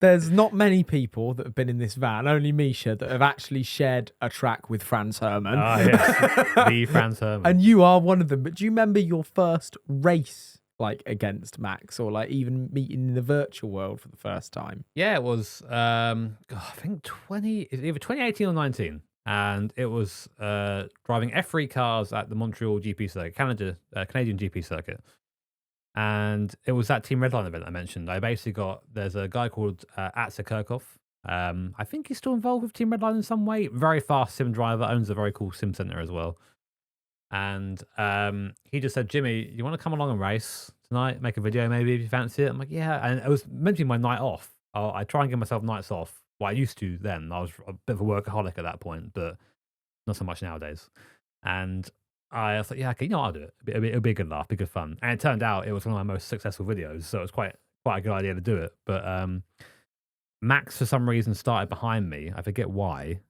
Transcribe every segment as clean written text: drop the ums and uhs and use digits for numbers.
There's not many people that have been in this van, only Misha, that have actually shared a track with Franz Hermann. Ah, yes, the Franz Hermann. And you are one of them. But do you remember your first race, like, against Max, or like even meeting in the virtual world for the first time? Yeah, it was, I think either 2018 or 19. And it was driving F3 cars at the Montreal GP circuit, Canadian GP circuit. And it was that Team Redline event I mentioned. There's a guy called Atsa Kirkhoff. I think he's still involved with Team Redline in some way. Very fast sim driver, owns a very cool sim center as well. And he just said, Jimmy, you want to come along and race tonight? Make a video maybe if you fancy it. I'm like, yeah. And it was meant to be my night off. I try and give myself nights off. Well, I used to then. I was a bit of a workaholic at that point, but not so much nowadays. And I thought, yeah, okay, I'll do it. It'll be a good laugh, be good fun. And it turned out it was one of my most successful videos, so it was quite a good idea to do it. But Max, for some reason, started behind me. I forget why.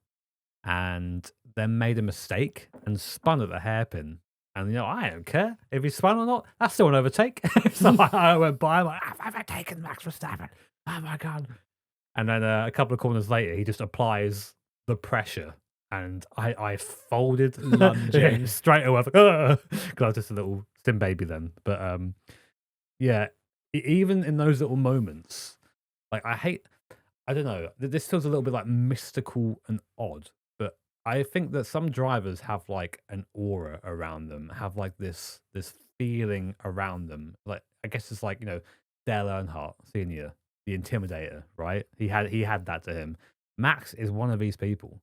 And then made a mistake and spun at the hairpin. And, I don't care if he spun or not. That's still an overtake. So I went by, I'm like, I've overtaken Max Verstappen. Oh, my God. And then a couple of corners later, he just applies the pressure. And I folded Lunging. straight away. Because I was just a little sim baby then. But yeah, even in those little moments, like I don't know, this feels a little bit like mystical and odd. But I think that some drivers have like an aura around them, have like this feeling around them. Like I guess it's like Dale Earnhardt Sr., the Intimidator, right? He had that to him. Max is one of these people.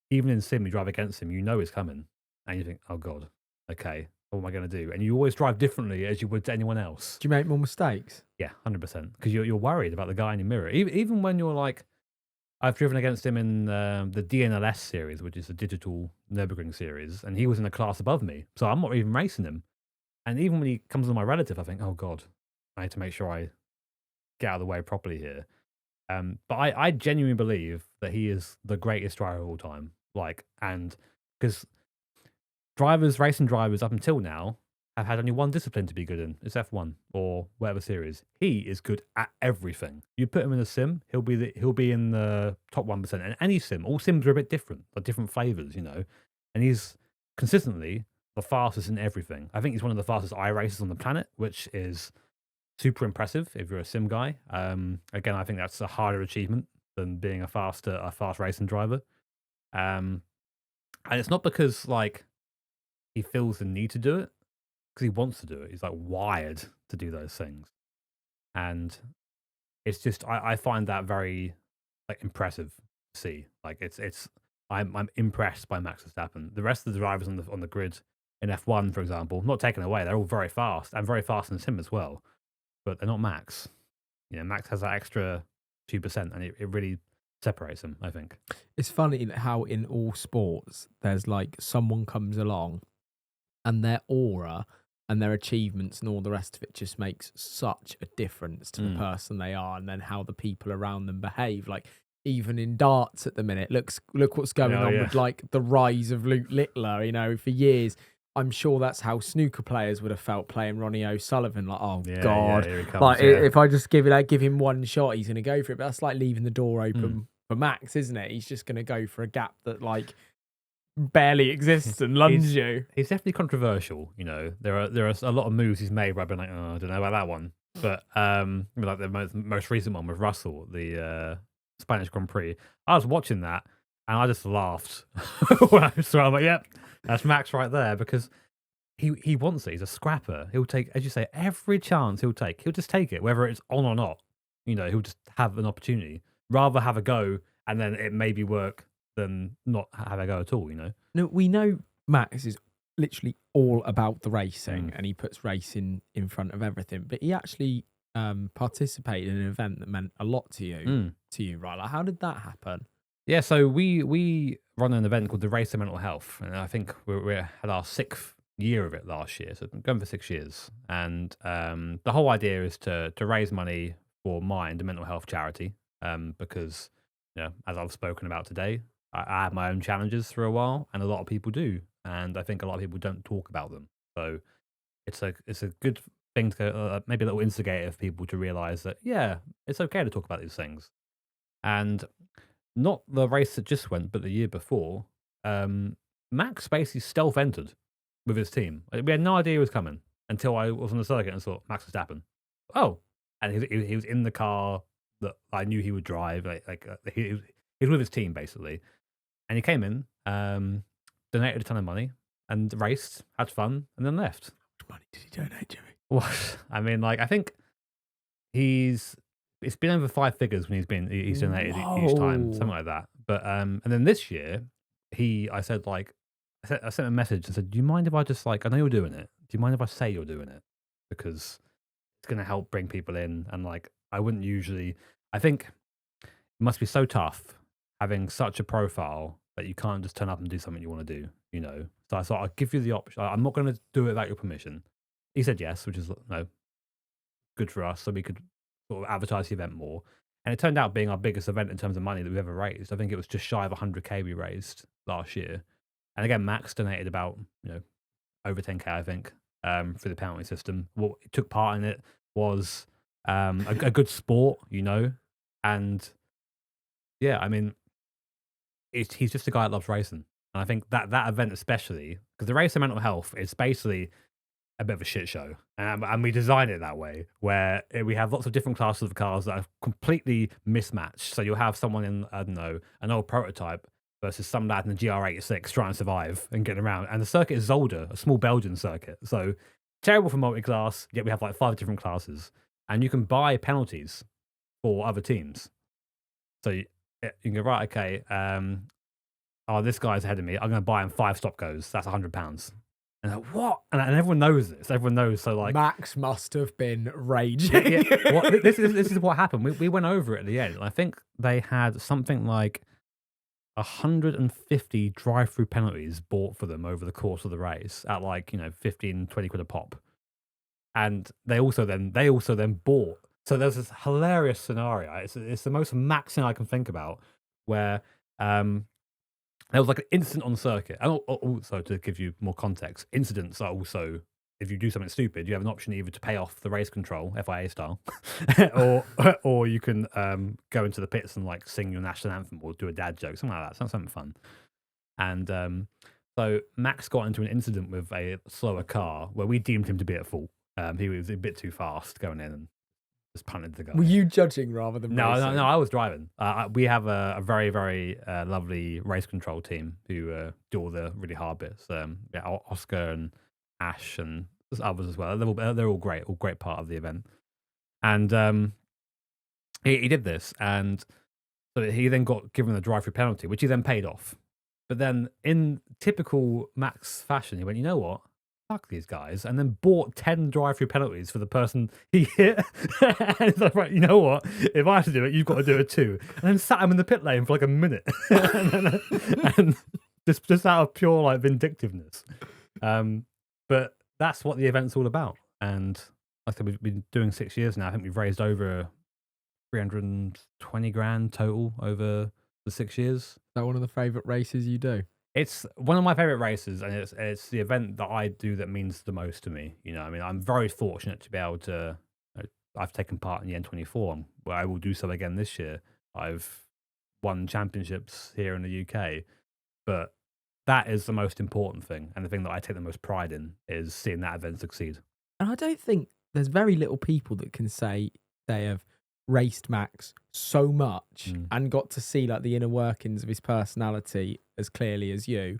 Even in sim, you drive against him, it's coming, and you think, "Oh God, okay, what am I going to do?" And you always drive differently as you would to anyone else. Do you make more mistakes? Yeah, 100%, because you're worried about the guy in your mirror. Even when you're like, I've driven against him in the DNLS series, which is the digital Nürburgring series, and he was in a class above me, so I'm not even racing him. And even when he comes on my relative, I think, "Oh God, I need to make sure I get out of the way properly here." But I genuinely believe that he is the greatest driver of all time. And because racing drivers up until now have had only one discipline to be good in. It's F1 or whatever series. He is good at everything. You put him in a sim, he'll be in the top 1%. And any sim, all sims are a bit different, like different flavors, And he's consistently the fastest in everything. I think he's one of the fastest iRacers on the planet, which is super impressive if you're a sim guy. Again, I think that's a harder achievement than being a fast racing driver. And it's not because like he feels the need to do it, because he wants to do it. He's like wired to do those things, and it's just I find that very like impressive to see. Like I'm impressed by Max Verstappen. The rest of the drivers on the grid in F1, for example, not taken away. They're all very fast and very fast in sim as well. But they're not Max. Max has that extra 2%, and it really separates them, I think. It's funny how in all sports, there's like someone comes along and their aura and their achievements and all the rest of it just makes such a difference to the person they are, and then how the people around them behave. Like even in darts at the minute, look what's going on with like the rise of Luke Littler, for years. I'm sure that's how snooker players would have felt playing Ronnie O'Sullivan. Like, oh God, here he comes, like if I just give him one shot, he's going to go for it. But that's like leaving the door open for Max, isn't it? He's just going to go for a gap that like barely exists and lunge you. He's definitely controversial. There are a lot of moves he's made where I've been like, oh, I don't know about that one. But like the most recent one with Russell, the Spanish Grand Prix. I was watching that and I just laughed. So I'm like, yep. That's Max right there, because he wants it. He's a scrapper. He'll take, as you say, every chance he'll take. He'll just take it, whether it's on or not. He'll just have an opportunity. Rather have a go and then it maybe work than not have a go at all, No, we know Max is literally all about the racing and he puts racing in front of everything. But he actually participated in an event that meant a lot to you, right? Like, how did that happen? Yeah, so we run an event called the Race of Mental Health, and I think we had our 6th year of it last year, so going for 6 years. And the whole idea is to raise money for Mind, a mental health charity, because as I've spoken about today, I had my own challenges for a while, and a lot of people do, and I think a lot of people don't talk about them. So it's a good thing to go, maybe a little instigator for people to realize that, yeah, it's okay to talk about these things. And not the race that just went, but the year before, Max basically stealth entered with his team. We had no idea he was coming until I was on the circuit and saw Max Verstappen. Oh, and he was in the car that I knew he would drive. He was with his team basically, and he came in, donated a ton of money, and raced, had fun, and then left. How much money did he donate, Jimmy? Well, I mean, like I think it's been over 5 figures when he's donated each time, something like that. But and then this year, I said I sent a message and said, "Do you mind if I just I know you're doing it. Do you mind if I say you're doing it? Because it's going to help bring people in." And I wouldn't usually. I think it must be so tough having such a profile that you can't just turn up and do something you want to do. You know. So I thought I'll give you the option. I'm not going to do it without your permission. He said yes, which is good for us, so we could sort of advertise the event more. And it turned out being our biggest event in terms of money that we've ever raised. I think it was just shy of 100K we raised last year. And again, Max donated about over 10K, I think, for the penalty system. What took part in it was a good sport, and yeah, I mean, he's just a guy that loves racing. And I think that event especially, because the race of mental health is basically a bit of a shit show, and we design it that way where we have lots of different classes of cars that are completely mismatched. So you'll have someone in, I don't know, an old prototype versus some lad in the GR86 trying to survive and getting around. And the circuit is Zolder, a small Belgian circuit. So terrible for multi-class, yet we have 5 different classes. And you can buy penalties for other teams. So you can go, right, okay, this guy's ahead of me. I'm going to buy him 5 stop goes. That's £100. And what? And everyone knows this. Everyone knows. So Max must have been raging. Yeah. This is what happened. We went over it at the end. And I think they had something like 150 drive-through penalties bought for them over the course of the race at 15, 20 quid a pop. And they also then bought. So there's this hilarious scenario. It's the most Max thing I can think about, where there was an incident on the circuit. And also, to give you more context, incidents are also, if you do something stupid, you have an option either to pay off the race control, FIA style, or you can go into the pits and sing your national anthem or do a dad joke, something like that, something fun. And so Max got into an incident with a slower car where we deemed him to be at fault. He was a bit too fast going in and just punted the guy. Were you judging rather than racing? No, I was driving. We have a very, very lovely race control team who do all the really hard bits. Oscar and Ash and there's others as well. They're all great part of the event. And he did this, and so he then got given a drive-through penalty, which he then paid off. But then, in typical Max fashion, he went, "You know what? Fuck these guys," and then bought 10 drive-through penalties for the person he hit. And it's like, right, you know what? If I have to do it, you've got to do it too. And then sat him in the pit lane for a minute, and just out of pure vindictiveness. But that's what the event's all about. And like I said, we've been doing 6 years now. I think we've raised over 320 grand total over the 6 years. Is that one of the favourite races you do? It's one of my favorite races, and it's the event that I do that means the most to me. I mean, I'm very fortunate to be able to. I've taken part in the N24, where I will do so again this year. I've won championships here in the UK, but that is the most important thing, and the thing that I take the most pride in is seeing that event succeed. And I don't think there's very little people that can say they have raced Max so much and got to see the inner workings of his personality as clearly as you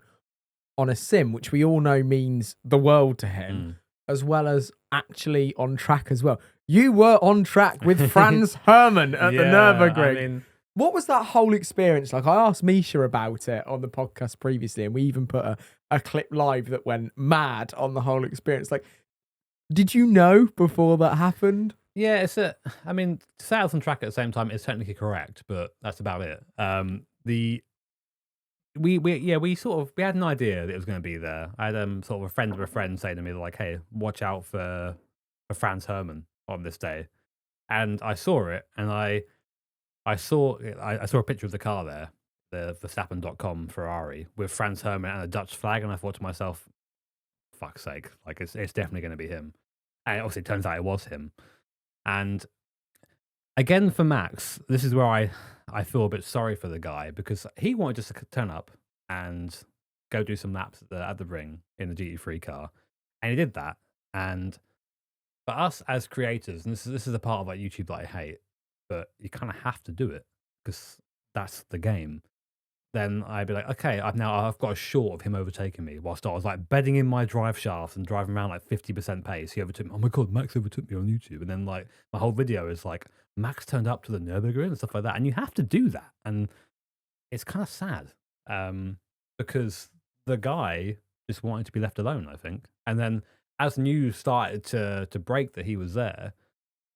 on a sim, which we all know means the world to him, as well as actually on track as well. You were on track with Franz Hermann at the Nürburgring. I mean, what was that whole experience like? I asked Misha about it on the podcast previously, and we even put a clip live that went mad on the whole experience. Did you know before that happened? Yeah, I mean, to say I was on track at the same time is technically correct, but that's about it. We had an idea that it was going to be there. I had sort of a friend of a friend saying to me "Hey, watch out for Franz Hermann on this day," and I saw it, and I saw a picture of the car there, the Verstappen.com Ferrari with Franz Hermann and a Dutch flag, and I thought to myself, "Fuck's sake! It's definitely going to be him." And obviously, it turns out it was him. And again, for Max, this is where I feel a bit sorry for the guy because he wanted just to turn up and go do some laps at the ring in the GT3 car, and he did that. And for us as creators, and this is the part of like YouTube that I hate, but you kind of have to do it because that's the game. Then I'd be like, okay, I've got a short of him overtaking me whilst I was like bedding in my drive shaft and driving around like 50% pace. He overtook me. Oh my God, Max overtook me on YouTube. And then like my whole video is like, Max turned up to the Nürburgring and stuff like that. And you have to do that. And it's kind of sad because the guy just wanted to be left alone, I think. And then as news started to break that he was there,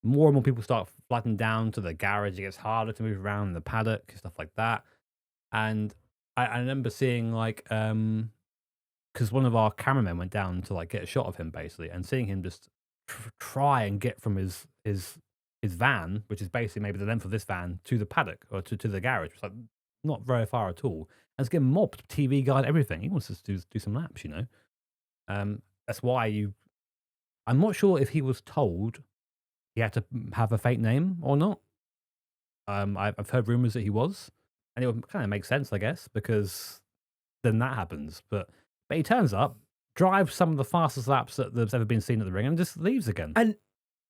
more and more people start flooding down to the garage. It gets harder to move around in the paddock, stuff like that. And I remember seeing like, because one of our cameramen went down to like get a shot of him basically, and seeing him just try and get from his van, which is basically maybe the length of this van, to the paddock or to the garage. It's like not very far at all. And it's getting mobbed, TV guide, everything. He wants us to do some laps, you know. That's why I'm not sure if he was told he had to have a fake name or not. I've heard rumors that he was. And it would kind of make sense, I guess, because then that happens. But he turns up, drives some of the fastest laps that there's ever been seen at the ring, and just leaves again. And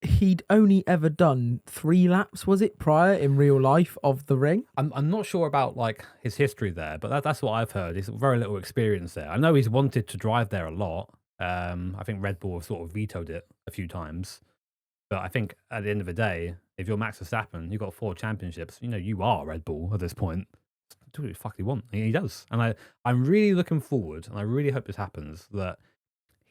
he'd only ever done 3 laps, was it, prior in real life of the ring? I'm not sure about like his history there, but that's what I've heard. He's very little experience there. I know he's wanted to drive there a lot. I think Red Bull have sort of vetoed it a few times. But I think at the end of the day, if you're Max Verstappen, you've got 4 championships. You know, you are Red Bull at this point. Do what the fuck you want. And he does. And I'm really looking forward, and I really hope this happens, that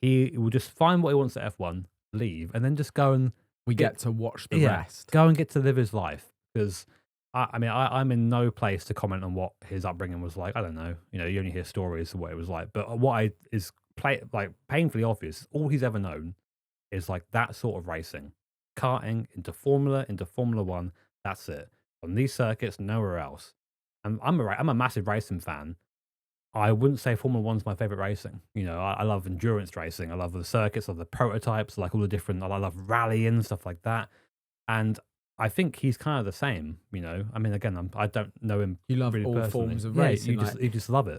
he will just find what he wants at F1, leave, and then just go and... We get to watch the rest. Go and get to live his life. Because, I'm in no place to comment on what his upbringing was like. I don't know. You know, you only hear stories of what it was like. But what is painfully obvious, all he's ever known is like that sort of racing. Karting into Formula 1. That's it. On these circuits, nowhere else. And I'm a massive racing fan. I wouldn't say Formula 1's my favorite racing. You know, I love endurance racing. I love the circuits, I love the prototypes, like all the different. I love rallying, stuff like that. And I think he's kind of the same. You know, I mean, again, I don't know him. You love really all personally. forms of racing. You just love it.